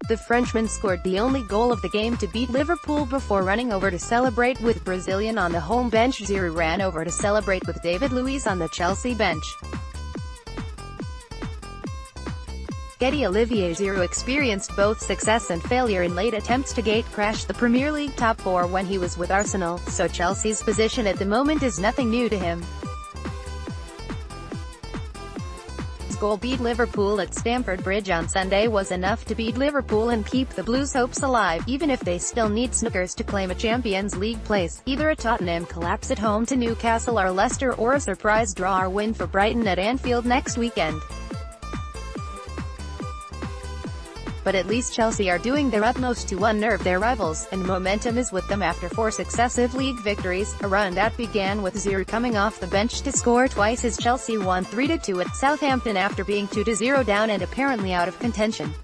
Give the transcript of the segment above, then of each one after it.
The Frenchman scored the only goal of the game to beat Liverpool before running over to celebrate with Brazilian on the home bench. Giroud ran over to celebrate with David Luiz on the Chelsea bench. Getty Olivier Giroud experienced both success and failure in late attempts to gate-crash the Premier League top four when he was with Arsenal, so Chelsea's position at the moment is nothing new to him. His goal beat Liverpool at Stamford Bridge on Sunday was enough to beat Liverpool and keep the Blues' hopes alive, even if they still need snookers to claim a Champions League place, either a Tottenham collapse at home to Newcastle or Leicester, or a surprise draw or win for Brighton at Anfield next weekend. But at least Chelsea are doing their utmost to unnerve their rivals, and momentum is with them after 4 successive league victories, a run that began with Giroud coming off the bench to score twice as Chelsea won 3-2 at Southampton after being 2-0 down and apparently out of contention.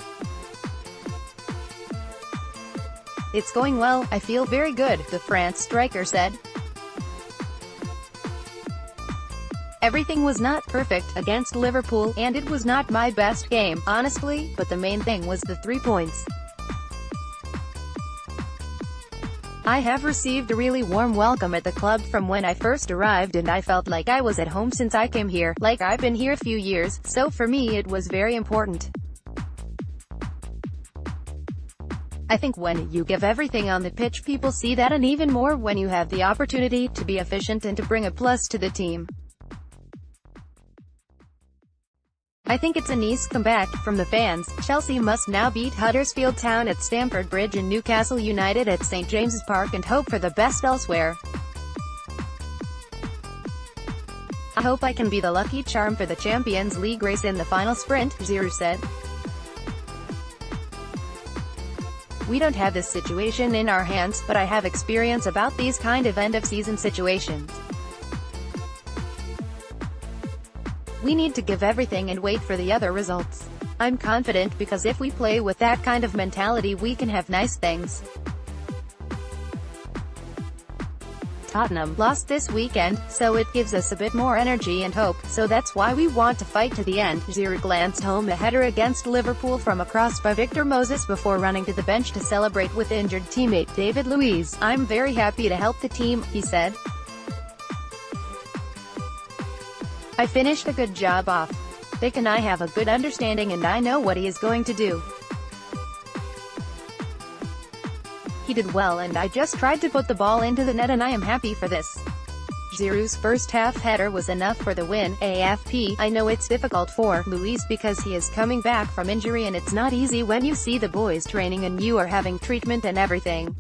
"It's going well, I feel very good," the France striker said. "Everything was not perfect against Liverpool, and it was not my best game, honestly, but the main thing was the 3 points. I have received a really warm welcome at the club from when I first arrived, and I felt like I was at home since I came here, like I've been here a few years, so for me it was very important. I think when you give everything on the pitch, people see that, and even more when you have the opportunity to be efficient and to bring a plus to the team. I think it's a nice comeback from the fans. Chelsea must now beat Huddersfield Town at Stamford Bridge and Newcastle United at St James's Park and hope for the best elsewhere. I hope I can be the lucky charm for the Champions League race in the final sprint," Giroud said. "We don't have this situation in our hands, but I have experience about these kind of end-of-season situations. We need to give everything and wait for the other results. I'm confident because if we play with that kind of mentality we can have nice things." Tottenham lost this weekend, so it gives us a bit more energy and hope, so that's why we want to fight to the end. Giroud glanced home a header against Liverpool from a cross by Victor Moses before running to the bench to celebrate with injured teammate David Luiz. "I'm very happy to help the team," he said. "I finished a good job off. Vic and I have a good understanding and I know what he is going to do. He did well and I just tried to put the ball into the net and I am happy for this." Giroud's first half header was enough for the win. AFP: "I know it's difficult for Luiz because he is coming back from injury and it's not easy when you see the boys training and you are having treatment and everything.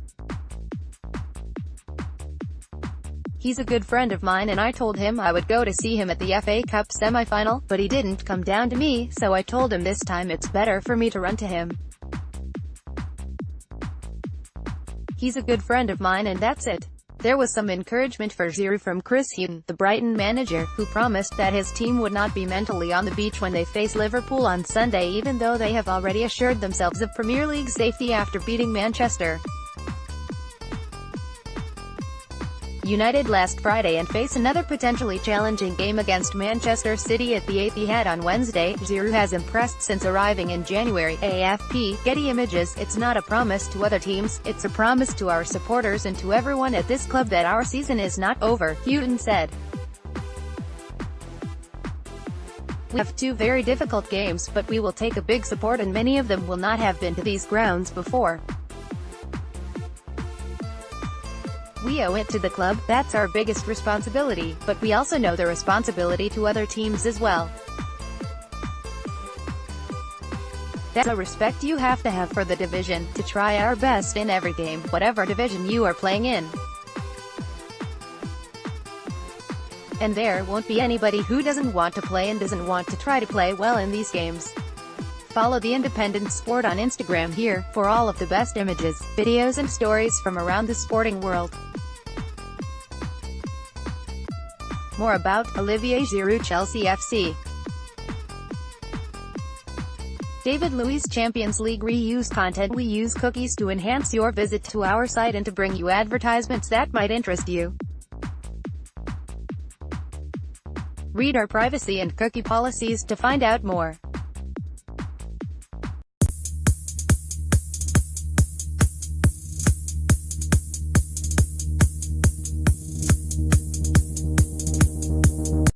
He's a good friend of mine and I told him I would go to see him at the FA Cup semi-final, but he didn't come down to me, so I told him this time it's better for me to run to him. He's a good friend of mine and that's it." There was some encouragement for Giroud from Chris Hughton, the Brighton manager, who promised that his team would not be mentally on the beach when they face Liverpool on Sunday, even though they have already assured themselves of Premier League safety after beating Manchester United last Friday and face another potentially challenging game against Manchester City at the Etihad on Wednesday. Giroud has impressed since arriving in January. AFP: "Getty Images, it's not a promise to other teams, it's a promise to our supporters and to everyone at this club that our season is not over," Hughton said. "We have 2 very difficult games, but we will take a big support and many of them will not have been to these grounds before. We owe it to the club, that's our biggest responsibility, but we also know the responsibility to other teams as well. That's a respect you have to have for the division, to try our best in every game, whatever division you are playing in. And there won't be anybody who doesn't want to play and doesn't want to try to play well in these games." Follow The Independent Sport on Instagram here, for all of the best images, videos and stories from around the sporting world. More about Olivier Giroud, Chelsea FC. David Luiz, Champions League reuse content. We use cookies to enhance your visit to our site and to bring you advertisements that might interest you. Read our privacy and cookie policies to find out more.